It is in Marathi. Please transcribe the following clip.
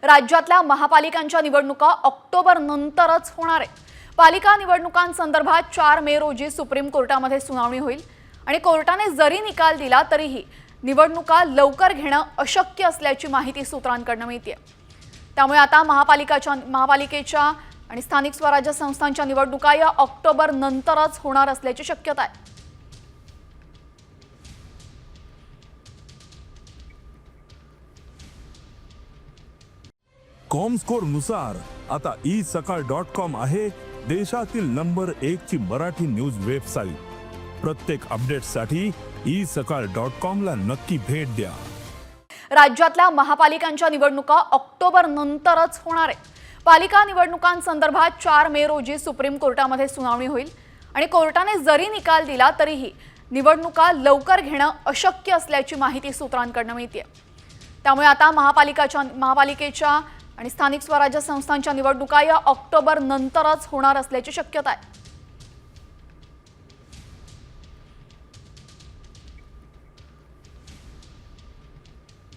राज्यातल्या महापालिकांच्या निवडणुका ऑक्टोबर नंतरच होणार आहे। पालिका निवडणुकांसंदर्भात 4 मे रोजी सुप्रीम कोर्टामध्ये सुनावणी होईल आणि कोर्टाने जरी निकाल दिला तरीही निवडणुका लवकर घेणं अशक्य असल्याची माहिती सूत्रांकडून मिळते। त्यामुळे आता महापालिकेच्या आणि स्थानिक स्वराज्य संस्थांच्या निवडणुका या ऑक्टोबर नंतरच होणार असल्याची शक्यता आहे। कॉमस्कोर नुसार आता isakal.com आहे देशातील नंबर 1 ची मराठी न्यूज वेबसाईट। प्रत्येक अपडेटसाठी isakal.com ला नक्की भेट द्या। राज्यातल्या महापालिकांच्या निवडणुका ऑक्टोबर नंतरच होणार आहे। पालिका निवडणुकांसंदर्भात 4 मे रोजी सुप्रीम कोर्टामध्ये सुनावणी होईल आणि कोर्टाने जरी निकाल दिला तरीही निवडणुका लवकर घेणं अशक्य असल्याची माहिती सूत्रांकडून मिळते। त्यामुळे आता महापालिकेच्या आणि स्थानिक स्वराज्य संस्थांच्या निवडणुका या ऑक्टोबर नंतरच होणार असल्याची शक्यता आहे।